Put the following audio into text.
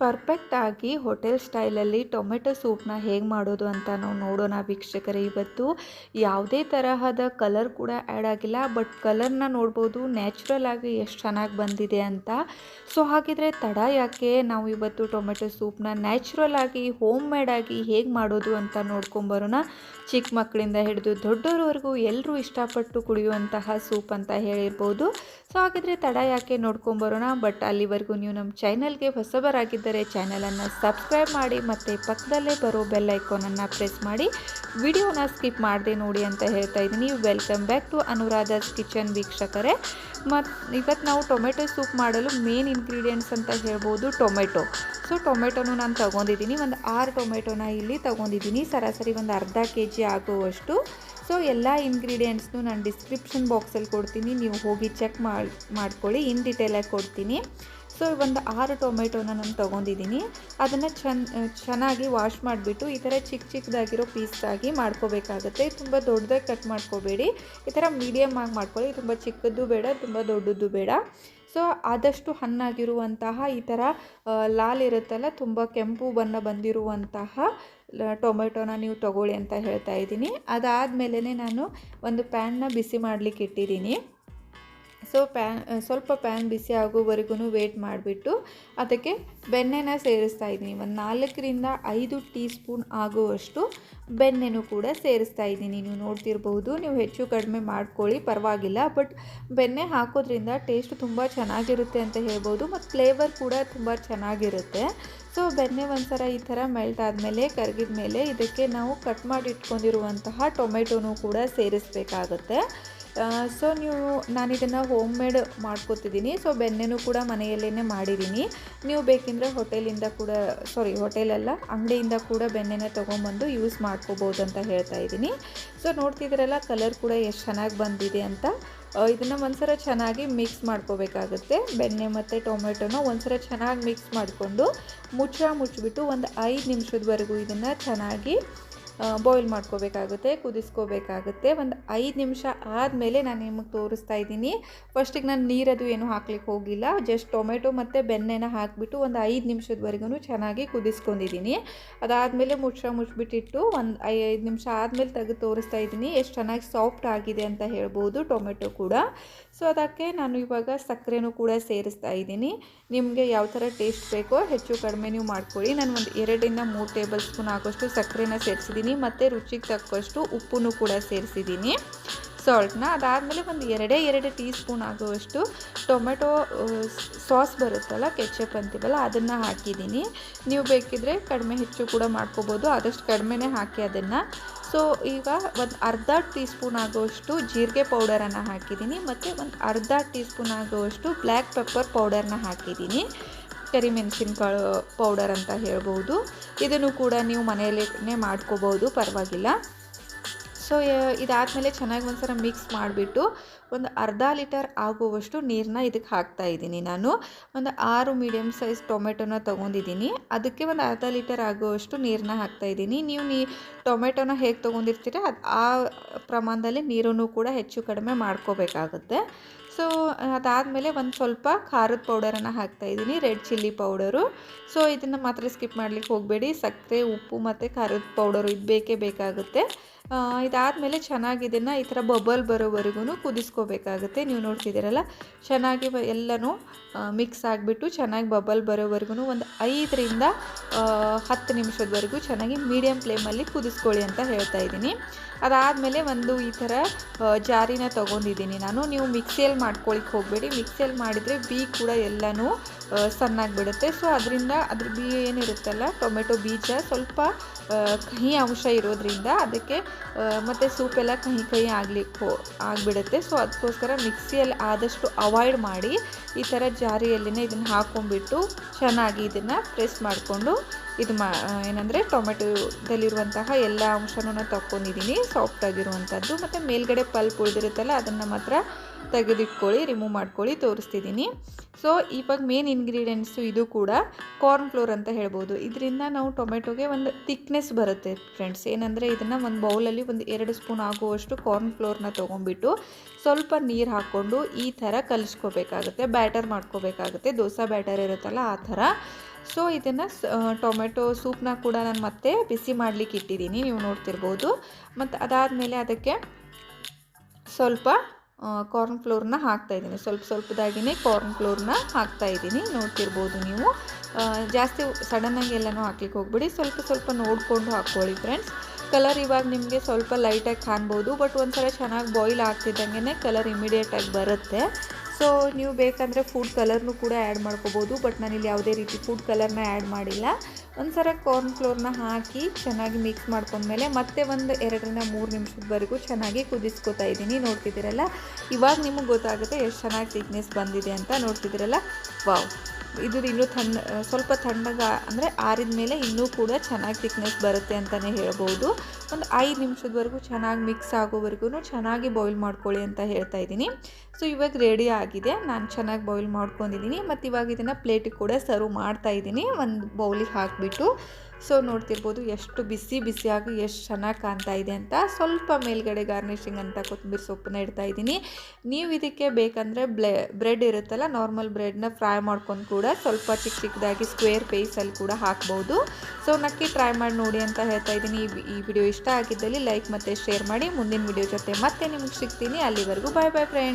ಪರ್ಫೆಕ್ಟಾಗಿ ಹೋಟೆಲ್ ಸ್ಟೈಲಲ್ಲಿ ಟೊಮೆಟೊ ಸೂಪ್ನ ಹೇಗೆ ಮಾಡೋದು ಅಂತ ನಾವು ನೋಡೋಣ ವೀಕ್ಷಕರೇ. ಇವತ್ತು ಯಾವುದೇ ತರಹದ ಕಲರ್ ಕೂಡ ಆ್ಯಡ್ ಆಗಿಲ್ಲ, ಬಟ್ ಕಲರ್ನ ನೋಡ್ಬೋದು ನ್ಯಾಚುರಲ್ ಆಗಿ ಎಷ್ಟು ಚೆನ್ನಾಗಿ ಬಂದಿದೆ ಅಂತ. ಸೊ ಹಾಗಿದ್ರೆ ತಡ ಯಾಕೆ, ನಾವು ಇವತ್ತು ಟೊಮೆಟೊ ಸೂಪ್ನ ನ್ಯಾಚುರಲ್ ಆಗಿ ಹೋಮ್ ಮೇಡ್ ಆಗಿ ಹೇಗೆ ಮಾಡೋದು ಅಂತ ನೋಡ್ಕೊಂಬರೋಣ. ಚಿಕ್ಕ ಮಕ್ಕಳಿಂದ ಹಿಡಿದು ದೊಡ್ಡೋರವರೆಗೂ ಎಲ್ಲರೂ ಇಷ್ಟಪಟ್ಟು ಕುಡಿಯುವಂತಹ ಸೂಪ್ ಅಂತ ಹೇಳಿರ್ಬೋದು. ಸೊ ಹಾಗಿದ್ರೆ ತಡ ಯಾಕೆ ನೋಡ್ಕೊಂಬರೋಣ. ಬಟ್ ಅಲ್ಲಿವರೆಗೂ ನೀವು ನಮ್ಮ ಚಾನಲ್ಗೆ ಹೊಸಬರಾಗಿದ್ದರೆ ಚಾನಲನ್ನು ಸಬ್ಸ್ಕ್ರೈಬ್ ಮಾಡಿ ಮತ್ತು ಪಕ್ಕದಲ್ಲೇ ಬರೋ ಬೆಲ್ ಐಕಾನನ್ನು ಪ್ರೆಸ್ ಮಾಡಿ ವಿಡಿಯೋನ ಸ್ಕಿಪ್ ಮಾಡದೆ ನೋಡಿ ಅಂತ ಹೇಳ್ತಾ ಇದ್ದೀನಿ. ವೆಲ್ಕಮ್ ಬ್ಯಾಕ್ ಟು ಅನುರಾಧಾಸ್ ಕಿಚನ್ ವೀಕ್ಷಕರೇ. ಮತ್ತು ಇವತ್ತು ನಾವು ಟೊಮೆಟೊ ಸೂಪ್ ಮಾಡಲು ಮೇನ್ ಇಂಗ್ರೀಡಿಯೆಂಟ್ಸ್ ಅಂತ ಹೇಳ್ಬೋದು ಟೊಮೆಟೊ. ಸೊ ಟೊಮೆಟೊನು ನಾನು ತೊಗೊಂಡಿದ್ದೀನಿ, ಒಂದು 6 ಟೊಮೆಟೊನ ಇಲ್ಲಿ ತೊಗೊಂಡಿದ್ದೀನಿ, ಸರಾಸರಿ ಒಂದು ಅರ್ಧ kg ಆಗುವಷ್ಟು. ಸೊ ಎಲ್ಲ ಇಂಗ್ರೀಡಿಯೆಂಟ್ಸ್ನು ನಾನು ಡಿಸ್ಕ್ರಿಪ್ಷನ್ ಬಾಕ್ಸಲ್ಲಿ ಕೊಡ್ತೀನಿ, ನೀವು ಹೋಗಿ ಚೆಕ್ ಮಾಡ್ಕೊಳ್ಳಿ, ಇನ್ ಡೀಟೇಲಾಗಿ ಕೊಡ್ತೀನಿ. ಸೊ ಒಂದು 6 ಟೊಮೆಟೊನ ನಾನು ತೊಗೊಂಡಿದ್ದೀನಿ. ಅದನ್ನು ಚೆನ್ನಾಗಿ ವಾಶ್ ಮಾಡಿಬಿಟ್ಟು ಈ ಥರ ಚಿಕ್ಕದಾಗಿರೋ ಪೀಸಾಗಿ ಮಾಡ್ಕೋಬೇಕಾಗುತ್ತೆ. ತುಂಬ ದೊಡ್ಡದಾಗಿ ಕಟ್ ಮಾಡ್ಕೋಬೇಡಿ, ಈ ಥರ ಮೀಡಿಯಮ್ ಆಗಿ ಮಾಡ್ಕೊಳ್ಳಿ. ತುಂಬ ಚಿಕ್ಕದ್ದು ಬೇಡ, ತುಂಬ ದೊಡ್ಡದ್ದು ಬೇಡ. ಸೊ ಆದಷ್ಟು ಹಣ್ಣಾಗಿರುವಂತಹ ಈ ಥರ ಲಾಲ್ ಇರುತ್ತಲ್ಲ, ತುಂಬ ಕೆಂಪು ಬಣ್ಣ ಬಂದಿರುವಂತಹ ಟೊಮೆಟೊನ ನೀವು ತಗೊಳ್ಳಿ ಅಂತ ಹೇಳ್ತಾ ಇದ್ದೀನಿ. ಅದಾದಮೇಲೆ ನಾನು ಒಂದು ಪ್ಯಾನ್ನ ಬಿಸಿ ಮಾಡಲಿಕ್ಕೆ ಇಟ್ಟಿದ್ದೀನಿ. ಸೊ ಸ್ವಲ್ಪ ಪ್ಯಾನ್ ಬಿಸಿ ಆಗೋವರೆಗೂ ವೇಟ್ ಮಾಡಿಬಿಟ್ಟು ಅದಕ್ಕೆ ಬೆಣ್ಣೆನ ಸೇರಿಸ್ತಾ ಇದ್ದೀನಿ. ಒಂದು 4ರಿಂದ 5 ಟೀ ಸ್ಪೂನ್ ಆಗುವಷ್ಟು ಬೆಣ್ಣೆನೂ ಕೂಡ ಸೇರಿಸ್ತಾ ಇದ್ದೀನಿ. ನೀವು ನೋಡ್ತಿರ್ಬೋದು, ನೀವು ಹೆಚ್ಚು ಕಡಿಮೆ ಮಾಡ್ಕೊಳ್ಳಿ, ಪರವಾಗಿಲ್ಲ. ಬಟ್ ಬೆಣ್ಣೆ ಹಾಕೋದ್ರಿಂದ ಟೇಸ್ಟ್ ತುಂಬ ಚೆನ್ನಾಗಿರುತ್ತೆ ಅಂತ ಹೇಳ್ಬೋದು, ಮತ್ತು ಫ್ಲೇವರ್ ಕೂಡ ತುಂಬ ಚೆನ್ನಾಗಿರುತ್ತೆ. ಸೊ ಬೆಣ್ಣೆ ಒಂದ್ಸಲ ಈ ಥರ ಮೆಲ್ಟ್ ಆದಮೇಲೆ, ಕರಗಿದ ಮೇಲೆ ಇದಕ್ಕೆ ನಾವು ಕಟ್ ಮಾಡಿ ಇಟ್ಕೊಂಡಿರುವಂತಹ ಟೊಮೆಟೊನೂ ಕೂಡ ಸೇರಿಸಬೇಕಾಗುತ್ತೆ. ಸೊ ನಾನು ಇದನ್ನು ಹೋಮ್ ಮೇಡ್ ಮಾಡ್ಕೊತಿದ್ದೀನಿ. ಸೊ ಬೆಣ್ಣೆನೂ ಕೂಡ ಮನೆಯಲ್ಲೇ ಮಾಡಿದ್ದೀನಿ. ನೀವು ಬೇಕೆಂದರೆ ಹೋಟೆಲಲ್ಲ, ಅಂಗಡಿಯಿಂದ ಕೂಡ ಬೆಣ್ಣೆನ ತೊಗೊಂಬಂದು ಯೂಸ್ ಮಾಡ್ಕೋಬೋದು ಅಂತ ಹೇಳ್ತಾ ಇದ್ದೀನಿ. ಸೊ ನೋಡ್ತಿದ್ದೀರಲ್ಲ, ಕಲರ್ ಕೂಡ ಎಷ್ಟು ಚೆನ್ನಾಗಿ ಬಂದಿದೆ ಅಂತ. ಇದನ್ನು ಒಂದ್ಸಲ ಚೆನ್ನಾಗಿ ಮಿಕ್ಸ್ ಮಾಡ್ಕೋಬೇಕಾಗುತ್ತೆ. ಬೆಣ್ಣೆ ಮತ್ತು ಟೊಮೆಟೊನ ಒಂದ್ಸಲ ಚೆನ್ನಾಗಿ ಮಿಕ್ಸ್ ಮಾಡಿಕೊಂಡು ಮುಚ್ಚಿಬಿಟ್ಟು ಒಂದು 5 ನಿಮಿಷದವರೆಗೂ ಇದನ್ನು ಚೆನ್ನಾಗಿ ಬಾಯ್ಲ್ ಮಾಡ್ಕೋಬೇಕಾಗುತ್ತೆ, ಕುದಿಸ್ಕೋಬೇಕಾಗುತ್ತೆ. ಒಂದು 5 ನಿಮಿಷ ಆದಮೇಲೆ ನಾನು ನಿಮಗೆ ತೋರಿಸ್ತಾ ಇದ್ದೀನಿ. ಫಸ್ಟಿಗೆ ನಾನು ನೀರದು ಏನು ಹಾಕ್ಲಿಕ್ಕೆ ಹೋಗಿಲ್ಲ, ಜಸ್ಟ್ ಟೊಮೆಟೊ ಮತ್ತು ಬೆಣ್ಣೆನ ಹಾಕಿಬಿಟ್ಟು ಒಂದು 5 ನಿಮಿಷದವರೆಗೂ ಚೆನ್ನಾಗಿ ಕುದಿಸ್ಕೊಂಡಿದ್ದೀನಿ. ಅದಾದಮೇಲೆ ಮುಚ್ಚಿಬಿಟ್ಟಿಟ್ಟು ಒಂದು 5 ನಿಮಿಷ ಆದಮೇಲೆ ತೆಗೆದು ತೋರಿಸ್ತಾ ಇದ್ದೀನಿ. ಎಷ್ಟು ಚೆನ್ನಾಗಿ ಸಾಫ್ಟ್ ಆಗಿದೆ ಅಂತ ಹೇಳ್ಬೋದು ಟೊಮೆಟೊ ಕೂಡ. ಸೊ ಅದಕ್ಕೆ ನಾನು ಇವಾಗ ಸಕ್ಕರೆನೂ ಕೂಡ ಸೇರಿಸ್ತಾ ಇದ್ದೀನಿ. ನಿಮಗೆ ಯಾವ ಥರ ಟೇಸ್ಟ್ ಬೇಕೋ ಹೆಚ್ಚು ಕಡಿಮೆ ನೀವು ಮಾಡ್ಕೊಳ್ಳಿ. ನಾನು ಒಂದು 2ರಿಂದ 3 ಟೇಬಲ್ ಸ್ಪೂನ್ ಆಗೋಷ್ಟು ಸಕ್ಕರೆನ ಸೇರಿಸಿದ್ದೀನಿ, ಮತ್ತು ರುಚಿಗೆ ತಕ್ಕಷ್ಟು ಉಪ್ಪನ್ನು ಕೂಡ ಸೇರಿಸಿದ್ದೀನಿ, ಸಾಲ್ಟ್ನ. ಅದಾದಮೇಲೆ ಒಂದು 2 ಟೀ ಸ್ಪೂನ್ ಆಗುವಷ್ಟು ಟೊಮೆಟೊ ಸಾಸ್ ಬರುತ್ತಲ್ಲ, ಕೆಚಪ್ ಅಂತೀವಲ್ಲ, ಅದನ್ನು ಹಾಕಿದ್ದೀನಿ. ನೀವು ಬೇಕಿದ್ರೆ ಕಡಿಮೆ ಹೆಚ್ಚು ಕೂಡ ಮಾಡ್ಕೋಬೋದು, ಆದಷ್ಟು ಕಡಿಮೆನೇ ಹಾಕಿ ಅದನ್ನು. ಸೊ ಈಗ ಒಂದು ಅರ್ಧ ಟೀ ಸ್ಪೂನ್ ಆಗುವಷ್ಟು ಜೀರಿಗೆ ಪೌಡರನ್ನು ಹಾಕಿದ್ದೀನಿ, ಮತ್ತು ಒಂದು ಅರ್ಧ ಟೀ ಸ್ಪೂನ್ ಆಗುವಷ್ಟು ಬ್ಲ್ಯಾಕ್ ಪೆಪ್ಪರ್ ಪೌಡರ್ನ ಹಾಕಿದ್ದೀನಿ, ಕರಿಮೆಣಸಿನಕಾಳು ಪೌಡರ್ ಅಂತ ಹೇಳ್ಬೋದು. ಇದನ್ನು ಕೂಡ ನೀವು ಮನೆಯಲ್ಲೇ ಮಾಡ್ಕೋಬೋದು, ಪರವಾಗಿಲ್ಲ. ಸೊ ಇದಾದಮೇಲೆ ಚೆನ್ನಾಗಿ ಒಂದ್ಸಲ ಮಿಕ್ಸ್ ಮಾಡಿಬಿಟ್ಟು ಒಂದು ಅರ್ಧ ಲೀಟರ್ ಆಗುವಷ್ಟು ನೀರನ್ನ ಇದಕ್ಕೆ ಹಾಕ್ತಾ ಇದ್ದೀನಿ. ನಾನು ಒಂದು 6 ಮೀಡಿಯಮ್ ಸೈಜ್ ಟೊಮೆಟೊನ ತೊಗೊಂಡಿದ್ದೀನಿ, ಅದಕ್ಕೆ ಒಂದು ಅರ್ಧ ಲೀಟರ್ ಆಗುವಷ್ಟು ನೀರನ್ನ ಹಾಕ್ತಾಯಿದ್ದೀನಿ. ನೀವು ಟೊಮೆಟೊನ ಹೇಗೆ ತೊಗೊಂಡಿರ್ತೀರ ಆ ಪ್ರಮಾಣದಲ್ಲಿ ನೀರನ್ನು ಕೂಡ ಹೆಚ್ಚು ಕಡಿಮೆ ಮಾಡ್ಕೋಬೇಕಾಗುತ್ತೆ. ಸೊ ಅದಾದಮೇಲೆ ಒಂದು ಸ್ವಲ್ಪ ಖಾರದ ಪೌಡರನ್ನು ಹಾಕ್ತಾಯಿದ್ದೀನಿ, ರೆಡ್ ಚಿಲ್ಲಿ ಪೌಡರು. ಸೊ ಇದನ್ನು ಮಾತ್ರ ಸ್ಕಿಪ್ ಮಾಡಲಿಕ್ಕೆ ಹೋಗಬೇಡಿ. ಸಕ್ಕರೆ, ಉಪ್ಪು ಮತ್ತು ಖಾರದ ಪೌಡರು ಇದು ಬೇಕೇ ಬೇಕಾಗುತ್ತೆ. ಇದಾದಮೇಲೆ ಚೆನ್ನಾಗಿ ಇದನ್ನು ಈ ಥರ ಬಬಲ್ ಬರೋವರೆಗೂ ಕುದಿಸ್ಕೋಬೇಕಾಗುತ್ತೆ. ನೀವು ನೋಡ್ತಿದ್ದೀರಲ್ಲ, ಚೆನ್ನಾಗಿ ಎಲ್ಲನೂ ಮಿಕ್ಸ್ ಆಗಿಬಿಟ್ಟು ಚೆನ್ನಾಗಿ ಬಬಲ್ ಬರೋವರೆಗೂ ಒಂದು 5ರಿಂದ 10 ನಿಮಿಷದವರೆಗೂ ಚೆನ್ನಾಗಿ ಮೀಡಿಯಮ್ ಫ್ಲೇಮಲ್ಲಿ ಕುದಿಸ್ಕೊಳ್ಳಿ ಅಂತ ಹೇಳ್ತಾ ಇದ್ದೀನಿ. ಅದಾದಮೇಲೆ ಒಂದು ಈ ಥರ ಜಾರಿನ ತೊಗೊಂಡಿದ್ದೀನಿ ನಾನು. ನೀವು ಮಿಕ್ಸಿಯಲ್ಲಿ ಮಾಡ್ಕೊಳ್ಳಿಕ್ಕೆ ಹೋಗಬೇಡಿ, ಮಿಕ್ಸಿಯಲ್ಲಿ ಮಾಡಿದರೆ ಬೀ ಕೂಡ ಎಲ್ಲನೂ ಸಣ್ಣಾಗಿ ಬಿಡುತ್ತೆ. ಸೊ ಅದರಿಂದ ಅದ್ರ ಬೀ ಏನಿರುತ್ತಲ್ಲ, ಟೊಮೆಟೊ ಬೀಜ ಸ್ವಲ್ಪ ಕಹಿ ಅಂಶ ಇರೋದ್ರಿಂದ ಅದಕ್ಕೆ ಮತ್ತು ಸೂಪೆಲ್ಲ ಕಹಿ ಆಗಿಬಿಡುತ್ತೆ. ಸೊ ಅದಕ್ಕೋಸ್ಕರ ಮಿಕ್ಸಿಯಲ್ಲಿ ಆದಷ್ಟು ಅವಾಯ್ಡ್ ಮಾಡಿ ಈ ಥರ ಜಾರಿಯಲ್ಲಿನೇ ಇದನ್ನು ಹಾಕ್ಕೊಂಡ್ಬಿಟ್ಟು ಚೆನ್ನಾಗಿ ಇದನ್ನು ಪ್ರೆಸ್ ಮಾಡಿಕೊಂಡು ಏನಂದರೆ ಟೊಮೆಟೊದಲ್ಲಿರುವಂತಹ ಎಲ್ಲ ಅಂಶನೂ ನಾನು ತಗೊಂಡಿದ್ದೀನಿ, ಸಾಫ್ಟಾಗಿರುವಂಥದ್ದು. ಮತ್ತು ಮೇಲ್ಗಡೆ ಪಲ್ಪ್ ಉಳಿದಿರುತ್ತಲ್ಲ, ಅದನ್ನು ಮಾತ್ರ ತೆಗೆದಿಟ್ಕೊಳ್ಳಿ, ರಿಮೂವ್ ಮಾಡ್ಕೊಳ್ಳಿ, ತೋರಿಸ್ತಿದ್ದೀನಿ. ಸೊ ಇವಾಗ ಮೇನ್ ಇಂಗ್ರೀಡಿಯೆಂಟ್ಸು ಇದು ಕೂಡ ಕಾರ್ನ್ ಫ್ಲೋರ್ ಅಂತ ಹೇಳ್ಬೋದು. ಇದರಿಂದ ನಾವು ಟೊಮೆಟೊಗೆ ಒಂದು ಥಿಕ್ನೆಸ್ ಬರುತ್ತೆ ಫ್ರೆಂಡ್ಸ್. ಏನಂದರೆ ಇದನ್ನು ಒಂದು ಬೌಲಲ್ಲಿ ಒಂದು 2 ಸ್ಪೂನ್ ಆಗುವಷ್ಟು ಕಾರ್ನ್ ಫ್ಲೋರ್ನ ತೊಗೊಂಡ್ಬಿಟ್ಟು ಸ್ವಲ್ಪ ನೀರು ಹಾಕ್ಕೊಂಡು ಈ ಥರ ಕಲಿಸ್ಕೋಬೇಕಾಗುತ್ತೆ, ಬ್ಯಾಟರ್ ಮಾಡ್ಕೋಬೇಕಾಗುತ್ತೆ. ದೋಸೆ ಬ್ಯಾಟರ್ ಇರುತ್ತಲ್ಲ ಆ ಥರ. ಸೊ ಇದನ್ನು ಟೊಮೆಟೊ ಸೂಪ್ನ ಕೂಡ ನಾನು ಮತ್ತೆ ಬಿಸಿ ಮಾಡಲಿಕ್ಕೆ ಇಟ್ಟಿದ್ದೀನಿ, ನೀವು ನೋಡ್ತಿರ್ಬೋದು. ಮತ್ತು ಅದಾದಮೇಲೆ ಅದಕ್ಕೆ ಸ್ವಲ್ಪ ಕಾರ್ನ್ ಫ್ಲೋರ್ನ ಹಾಕ್ತಾಯಿದ್ದೀನಿ, ಸ್ವಲ್ಪದಾಗಿಯೇ ಕಾರ್ನ್ ಫ್ಲೋರ್ನ ಹಾಕ್ತಾಯಿದ್ದೀನಿ, ನೋಡ್ತಿರ್ಬೋದು ನೀವು. ಜಾಸ್ತಿ ಸಡನ್ನಾಗಿ ಎಲ್ಲನೂ ಹಾಕ್ಲಿಕ್ಕೆ ಹೋಗ್ಬಿಡಿ, ಸ್ವಲ್ಪ ನೋಡಿಕೊಂಡು ಹಾಕ್ಕೊಳ್ಳಿ ಫ್ರೆಂಡ್ಸ್. ಕಲರ್ ಇವಾಗ ನಿಮಗೆ ಸ್ವಲ್ಪ ಲೈಟಾಗಿ ಕಾಣ್ಬೋದು, ಬಟ್ ಒಂದ್ಸಲ ಚೆನ್ನಾಗಿ ಬಾಯ್ಲ್ ಆಗ್ತಿದ್ದಂಗೆ ಕಲರ್ ಇಮಿಡಿಯೇಟಾಗಿ ಬರುತ್ತೆ. ಸೊ ನೀವು ಬೇಕಂದರೆ ಫುಡ್ ಕಲರ್ನೂ ಕೂಡ ಆ್ಯಡ್ ಮಾಡ್ಕೋಬೋದು, ಬಟ್ ನಾನಿಲ್ಲಿ ಯಾವುದೇ ರೀತಿ ಫುಡ್ ಕಲರ್ನ ಆ್ಯಡ್ ಮಾಡಿಲ್ಲ. ಒಂದ್ಸಲ ಕಾರ್ನ್ ಫ್ಲೋರ್ನ ಹಾಕಿ ಚೆನ್ನಾಗಿ ಮಿಕ್ಸ್ ಮಾಡ್ಕೊಂಡ್ಮೇಲೆ ಮತ್ತೆ ಒಂದು 2-3 ನಿಮಿಷದವರೆಗೂ ಚೆನ್ನಾಗಿ ಕುದಿಸ್ಕೊತಾ ಇದ್ದೀನಿ, ನೋಡ್ತಿದ್ದೀರಲ್ಲ. ಇವಾಗ ನಿಮಗೆ ಗೊತ್ತಾಗುತ್ತೆ ಎಷ್ಟು ಚೆನ್ನಾಗಿ ಥಿಕ್ನೆಸ್ ಬಂದಿದೆ ಅಂತ, ನೋಡ್ತಿದ್ದೀರಲ್ಲ. ವಾವ್, ಇದು ಇನ್ನೂ ಸ್ವಲ್ಪ ತಣ್ಣಗೆ ಅಂದರೆ ಆರಿದ ಮೇಲೆ ಇನ್ನೂ ಕೂಡ ಚೆನ್ನಾಗಿ ಥಿಕ್ನೆಸ್ ಬರುತ್ತೆ ಅಂತಲೇ ಹೇಳ್ಬೋದು. ಒಂದು 5 ನಿಮಿಷದವರೆಗೂ ಚೆನ್ನಾಗಿ ಮಿಕ್ಸ್ ಆಗೋವರೆಗೂ ಚೆನ್ನಾಗಿ ಬಾಯ್ಲ್ ಮಾಡ್ಕೊಳ್ಳಿ ಅಂತ ಹೇಳ್ತಾ ಇದ್ದೀನಿ. ಸೊ ಇವಾಗ ರೆಡಿ ಆಗಿದೆ, ನಾನು ಚೆನ್ನಾಗಿ ಬಾಯ್ಲ್ ಮಾಡ್ಕೊಂಡಿದ್ದೀನಿ. ಮತ್ತು ಇವಾಗ ಇದನ್ನು ಪ್ಲೇಟಿಗೆ ಕೂಡ ಸರ್ವ್ ಮಾಡ್ತಾಯಿದ್ದೀನಿ, ಒಂದು ಬೌಲಿಗೆ ಹಾಕಿಬಿಟ್ಟು. ಸೊ ನೋಡ್ತಿರ್ಬೋದು ಎಷ್ಟು ಬಿಸಿಯಾಗಿ ಎಷ್ಟು ಚೆನ್ನಾಗಿ ಕಾಣ್ತಾ ಇದೆ ಅಂತ. ಸ್ವಲ್ಪ ಮೇಲ್ಗಡೆ ಗಾರ್ನಿಷಿಂಗ್ ಅಂತ ಕೊತ್ತಂಬರಿ ಸೊಪ್ಪನ್ನ ಇಡ್ತಾಯಿದ್ದೀನಿ. ನೀವು ಇದಕ್ಕೆ ಬೇಕಂದರೆ ಬ್ರೆಡ್ ಇರುತ್ತಲ್ಲ, ನಾರ್ಮಲ್ ಬ್ರೆಡ್ನ ಫ್ರೈ ಮಾಡ್ಕೊಂಡು ಕೂಡ ಸ್ವಲ್ಪ ಚಿಕ್ಕದಾಗಿ ಸ್ಕ್ವೇರ್ ಪೀಸಲ್ಲಿ ಕೂಡ ಹಾಕ್ಬೋದು. ಸೊ ನಕ್ಕಿ ಟ್ರೈ ಮಾಡಿ ನೋಡಿ ಅಂತ ಹೇಳ್ತಾ ಇದ್ದೀನಿ. ಈ ವಿಡಿಯೋ ಇಷ್ಟ ಆಗಿದ್ದಲ್ಲಿ ಲೈಕ್ ಮತ್ತು ಶೇರ್ ಮಾಡಿ. ಮುಂದಿನ ವಿಡಿಯೋ ಜೊತೆ ಮತ್ತೆ ನಿಮಗೆ ಸಿಗ್ತೀನಿ. ಅಲ್ಲಿವರೆಗೂ ಬಾಯ್ ಫ್ರೆಂಡ್ಸ್.